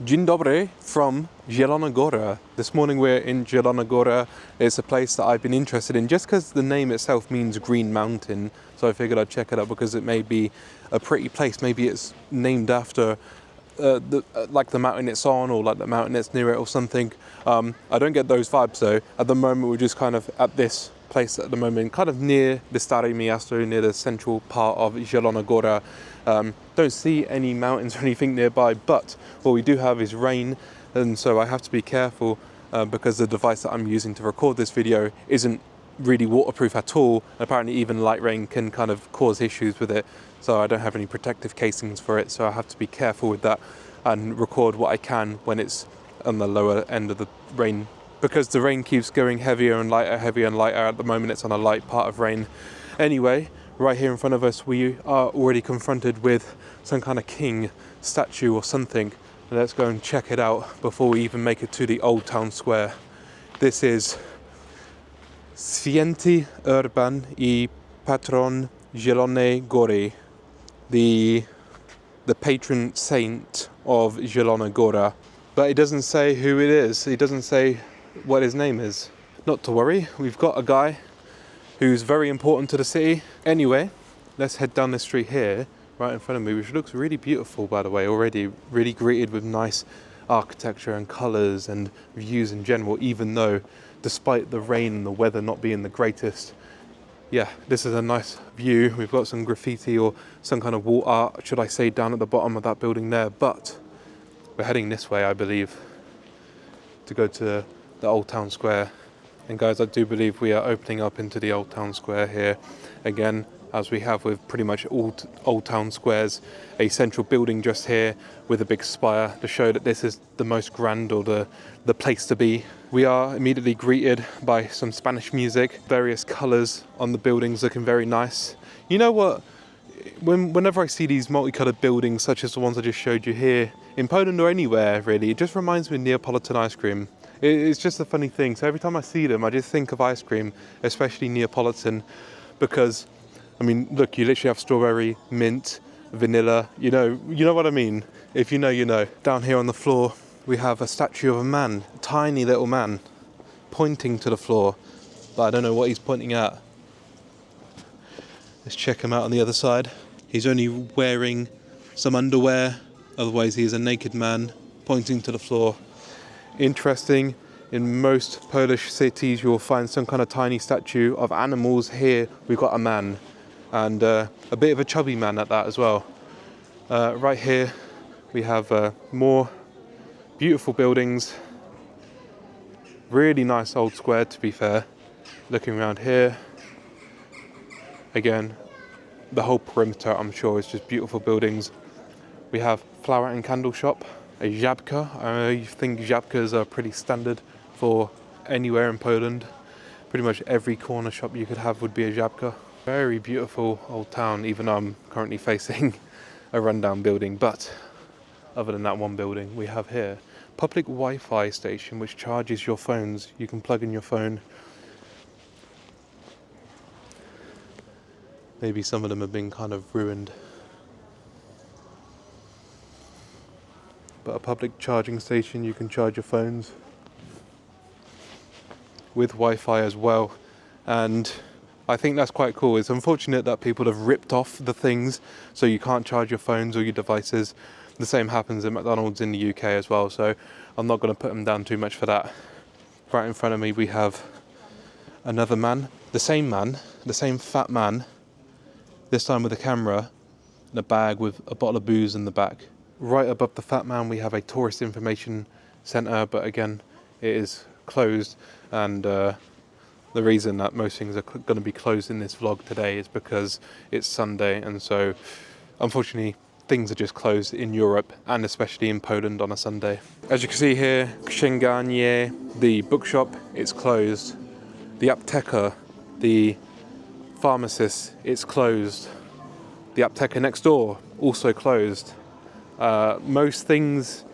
Dzień dobry from Zielona Góra. This morning we're in Zielona Góra. It's a place that I've been interested in just because the name itself means green mountain. So I figured I'd check it out because it may be a pretty place. Maybe it's named after like the mountain it's on, or like the mountain that's near it or something. I don't get those vibes though. At the moment we're just kind of at this place at the moment, kind of near the Stare Miasto, near the central part of Zielona Góra. Don't see any mountains or anything nearby, but what we do have is rain, and so I have to be careful because the device that I'm using to record this video isn't really waterproof at all. Apparently even light rain can kind of cause issues with it, so I don't have any protective casings for it, so I have to be careful with that and record what I can when it's on the lower end of the rain, because the rain keeps going heavier and lighter. At the moment it's on a light part of rain. Anyway, right here in front of us we are already confronted with some kind of king statue or something. Let's go and check it out before we even make it to the old town square. This is Święty Urban I Patron Zielonej Góry, the patron saint of Zielona Góra. But it doesn't say who it is. It doesn't say what his name is. Not to worry, we've got a guy who's very important to the city. Anyway, let's head down this street here, right in front of me, which looks really beautiful, by the way, already really greeted with nice architecture and colours and views in general, even though despite the rain and the weather not being the greatest, yeah, this is a nice view. We've got some graffiti or some kind of wall art, should I say, down at the bottom of that building there, but we're heading this way, I believe, to go to the old town square. And guys, I do believe we are opening up into the old town square here again, as we have with pretty much all old town squares, a central building just here with a big spire to show that this is the most grand, or the place to be. We are immediately greeted by some Spanish music, various colours on the buildings looking very nice. You know what? Whenever I see these multicolored buildings such as the ones I just showed you here in Poland or anywhere really, it just reminds me of Neapolitan ice cream. It's just a funny thing. So every time I see them, I just think of ice cream, especially Neapolitan, because I mean, look, you literally have strawberry, mint, vanilla. You know what I mean. If you know, you know. Down here on the floor, we have a statue of a man, a tiny little man, pointing to the floor, but I don't know what he's pointing at. Let's check him out on the other side. He's only wearing some underwear, otherwise he is a naked man pointing to the floor. Interesting, in most Polish cities you'll find some kind of tiny statue of animals. Here we've got a man, and a bit of a chubby man at that as well. Right here we have more beautiful buildings, really nice old square to be fair. Looking around here, again, the whole perimeter I'm sure is just beautiful buildings. We have flower and candle shop, a żabka. I think żabkas are pretty standard for anywhere in Poland. Pretty much every corner shop you could have would be a żabka. Very beautiful old town, even though I'm currently facing a rundown building. But other than that one building, we have here public Wi-Fi station which charges your phones. You can plug in your phone. Maybe some of them have been kind of ruined. But a public charging station, you can charge your phones with Wi-Fi as well. And I think that's quite cool. It's unfortunate that people have ripped off the things so you can't charge your phones or your devices. The same happens at McDonald's in the UK as well, so I'm not going to put them down too much for that. Right in front of me we have another man, the same fat man, this time with a camera and a bag with a bottle of booze in the back. Right above the fat man we have a tourist information centre, but again it is closed, and the reason that most things are going to be closed in this vlog today is because it's Sunday, and so unfortunately things are just closed in Europe and especially in Poland on a Sunday. As you can see here, księgarnia, the bookshop, it's closed. The apteka, the pharmacist, it's closed. The apteka next door, also closed. Most things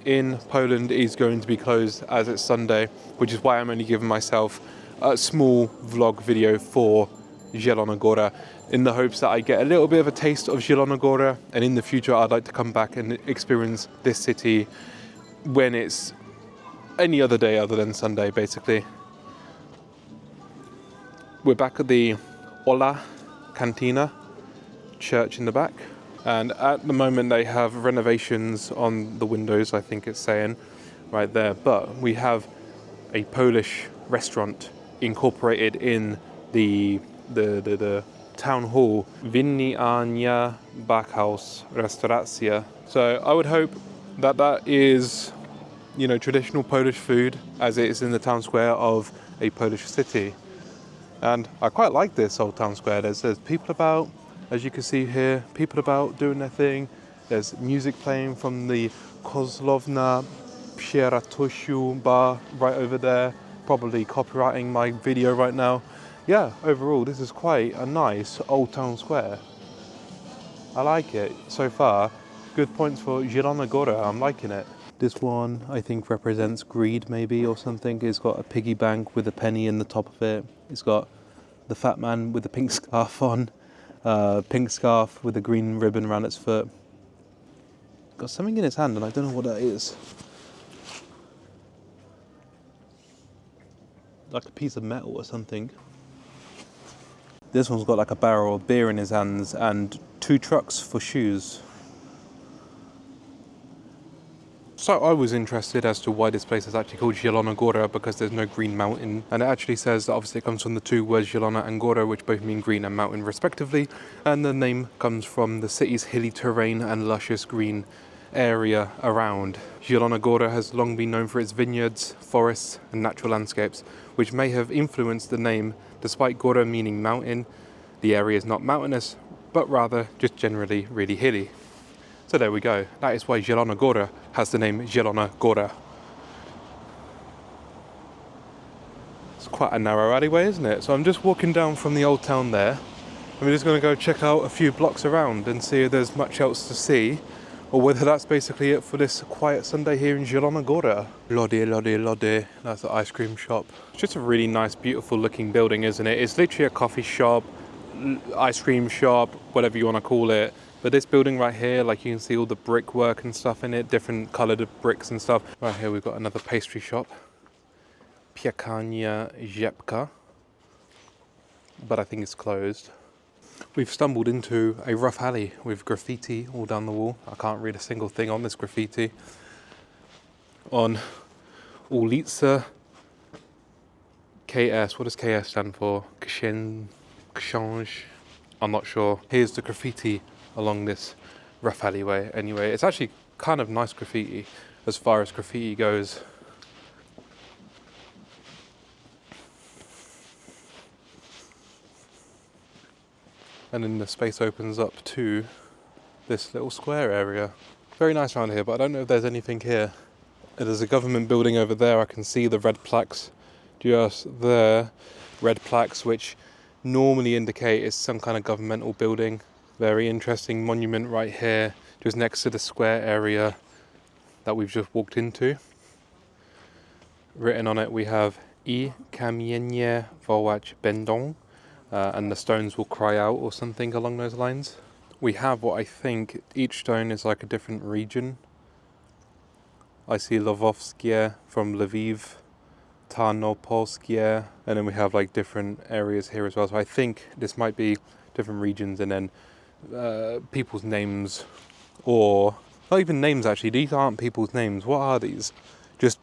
in Poland is going to be closed as it's Sunday, which is why I'm only giving myself a small vlog video for Zielona Góra, in the hopes that I get a little bit of a taste of Zielona Góra, and in the future I'd like to come back and experience this city when it's any other day other than Sunday, basically. We're back at the Ola Cantina church in the back, and at the moment they have renovations on the windows, I think it's saying right there, but we have a Polish restaurant incorporated in the town hall, Winniania Backhouse Restauracja. So I would hope that that is, you know, traditional Polish food as it is in the town square of a Polish city. And I quite like this old town square. There's people about, as you can see here, people about doing their thing. There's music playing from the Kozlovna Pieratosiu bar right over there, probably copywriting my video right now. Yeah, overall this is quite a nice old town square. I like it so far. Good points for Zielona Góra, I'm liking it. This one I think represents greed maybe or something. It's got a piggy bank with a penny in the top of it. It's got the fat man with the pink scarf on, pink scarf with a green ribbon around its foot. Got something in its hand and I don't know what that is. Like a piece of metal or something. This one's got like a barrel of beer in his hands and 2 trucks for shoes. So I was interested as to why this place is actually called Zielona Góra, because there's no green mountain, and it actually says that obviously it comes from the 2 words Zielona and Góra, which both mean green and mountain respectively, and the name comes from the city's hilly terrain and luscious green area around. Zielona Góra has long been known for its vineyards, forests and natural landscapes, which may have influenced the name. Despite Góra meaning mountain, the area is not mountainous, but rather just generally really hilly. So there we go. That is why Zielona Góra has the name Zielona Góra. It's quite a narrow alleyway, isn't it? So I'm just walking down from the old town there. I'm just going to go check out a few blocks around and see if there's much else to see, or whether that's basically it for this quiet Sunday here in Zielona Góra. Lode. That's the ice cream shop. It's just a really nice, beautiful looking building, isn't it? It's literally a coffee shop, ice cream shop, whatever you want to call it. But this building right here, like you can see all the brickwork and stuff in it, different coloured bricks and stuff. Right here we've got another pastry shop, Piekania Rzepka, but I think it's closed. We've stumbled into a rough alley with graffiti all down the wall. I can't read a single thing on this graffiti. On Ulica KS, what does KS stand for? Książ? I'm not sure. Here's the graffiti along this rough alleyway. Anyway, it's actually kind of nice graffiti as far as graffiti goes. And then the space opens up to this little square area. Very nice around here, but I don't know if there's anything here. There's a government building over there. I can see the red plaques just there. Red plaques which normally indicate it's some kind of governmental building. Very interesting monument right here, just next to the square area that we've just walked into. Written on it we have I kamienie wołać będą, and the stones will cry out, or something along those lines. We have what I think each stone is like a different region. I see Lwowskie from Lviv, Tarnopolskie, and then we have like different areas here as well. So I think this might be different regions, and then people's names, or not even names actually. These aren't people's names. What are these? Just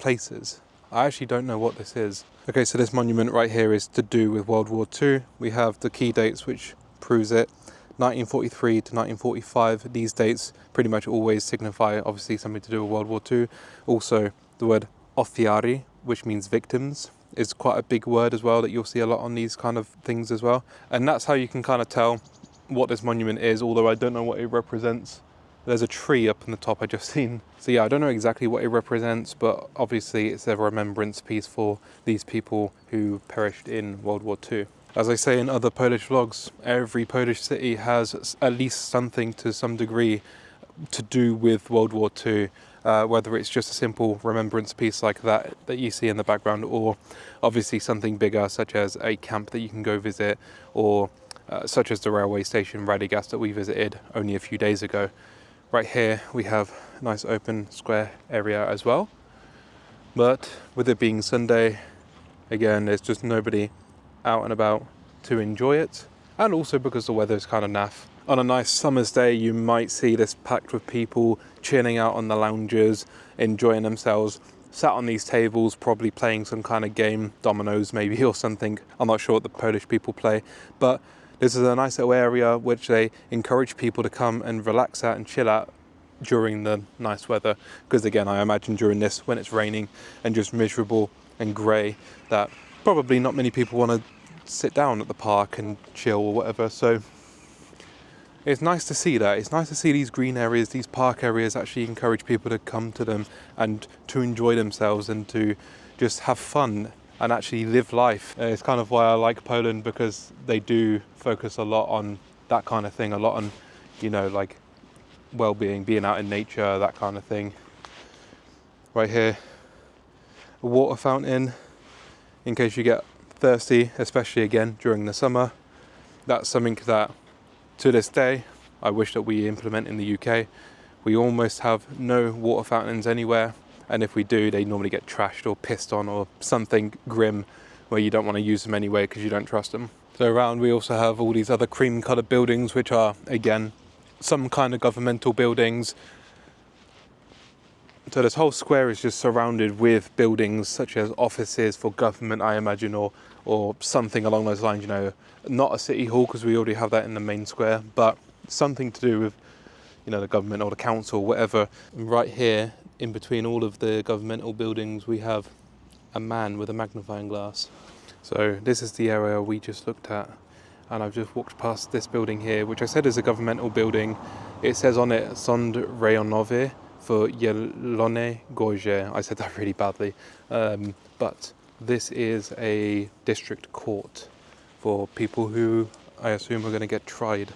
places. I actually don't know what this is. Okay, so this monument right here is to do with World War II. We have the key dates which proves it. 1943 to 1945. These dates pretty much always signify obviously something to do with World War II. Also the word ofiary, which means victims, is quite a big word as well that you'll see a lot on these kind of things as well. And that's how you can kind of tell what this monument is, although I don't know what it represents. There's a tree up in the top I just seen. So yeah, I don't know exactly what it represents, but obviously it's a remembrance piece for these people who perished in World War II. As I say in other Polish vlogs, every Polish city has at least something to some degree to do with World War II, whether it's just a simple remembrance piece like that you see in the background, or obviously something bigger such as a camp that you can go visit, or such as the railway station Radygast that we visited only a few days ago. Right here we have a nice open square area as well. But with it being Sunday, again, there's just nobody out and about to enjoy it. And also because the weather's kind of naff. On a nice summer's day, you might see this packed with people chilling out on the lounges, enjoying themselves, sat on these tables, probably playing some kind of game, dominoes maybe or something. I'm not sure what the Polish people play, but this is a nice little area which they encourage people to come and relax at and chill at during the nice weather. Because again, I imagine during this, when it's raining and just miserable and grey, that probably not many people want to sit down at the park and chill or whatever. So it's nice to see that. It's nice to see these green areas, these park areas actually encourage people to come to them and to enjoy themselves and to just have fun and actually live life. It's kind of why I like Poland, because they do focus a lot on that kind of thing, a lot on, you know, like well-being, being out in nature, that kind of thing. Right here, a water fountain in case you get thirsty, especially again during the summer. That's something that to this day I wish that we implement in the UK. We almost have no water fountains anywhere, and if we do, they normally get trashed or pissed on or something grim where you don't want to use them anyway because you don't trust them. So around we also have all these other cream coloured buildings, which are again some kind of governmental buildings. So this whole square is just surrounded with buildings such as offices for government, I imagine, or something along those lines, you know, not a city hall because we already have that in the main square, but something to do with, you know, the government or the council, whatever. And right here, in between all of the governmental buildings, we have a man with a magnifying glass. So this is the area we just looked at, and I've just walked past this building here, which I said is a governmental building. It says on it, Sąd Rejonowy for Zielona Góra. I said that really badly, but this is a district court for people who I assume are going to get tried.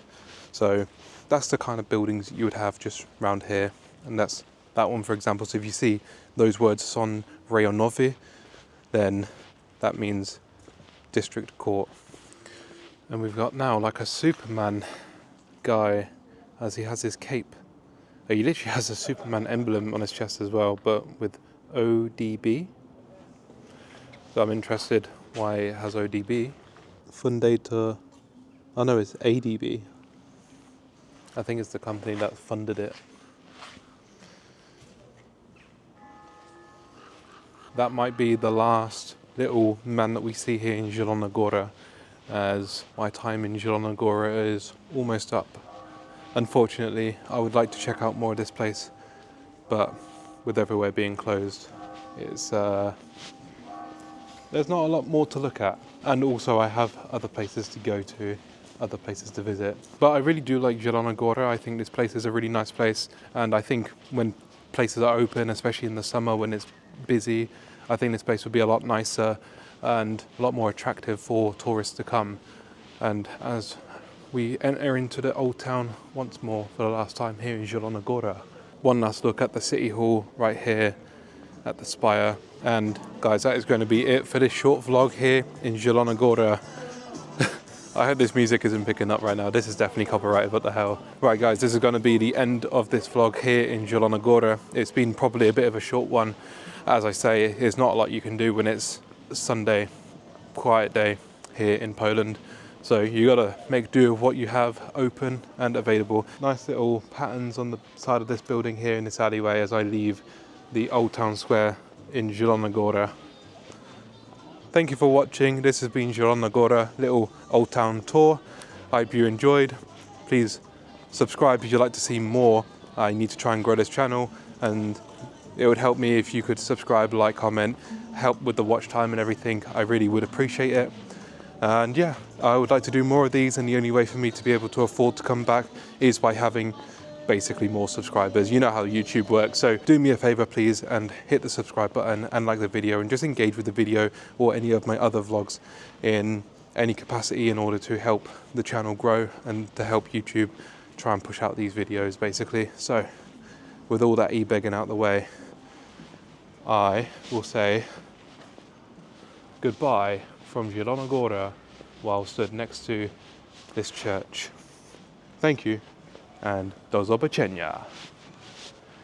So that's the kind of buildings you would have just around here, and that's that one, for example. So if you see those words Sąd Rejonowy, then that means district court. And we've got now like a Superman guy, as he has his cape. He literally has a Superman emblem on his chest as well, but with ODB. So I'm interested why it has ODB. Fundator, oh no, it's ADB. I think it's the company that funded it. That might be the last little man that we see here in Zielona Góra, as my time in Zielona Góra is almost up. Unfortunately, I would like to check out more of this place, but with everywhere being closed, it's there's not a lot more to look at. And also I have other places to go to, other places to visit. But I really do like Zielona Góra. I think this place is a really nice place, and I think when places are open, especially in the summer when it's busy, I think this place would be a lot nicer and a lot more attractive for tourists to come. And as we enter into the old town once more for the last time here in Zielona Góra, one last look at the city hall right here at the spire. And guys, that is going to be it for this short vlog here in Zielona Góra. I hope this music isn't picking up right now. This is definitely copyrighted, what the hell. Right guys, this is going to be the end of this vlog here in Zielona Góra. It's been probably a bit of a short one. As I say, there's not a lot you can do when it's Sunday, quiet day here in Poland. So you gotta make do with what you have open and available. Nice little patterns on the side of this building here in this alleyway as I leave the Old Town Square in Zielona Góra. Thank you for watching. This has been Zielona Góra, little Old Town tour. I hope you enjoyed. Please subscribe if you'd like to see more. I need to try and grow this channel, and it would help me if you could subscribe, like, comment, help with the watch time and everything. I really would appreciate it. And yeah, I would like to do more of these, and the only way for me to be able to afford to come back is by having basically more subscribers. You know how YouTube works, so do me a favor please and hit the subscribe button and like the video, and just engage with the video or any of my other vlogs in any capacity in order to help the channel grow and to help YouTube try and push out these videos basically. So with all that e-begging out the way, I will say goodbye from Zielona Góra while stood next to this church. Thank you and do zobaczenia.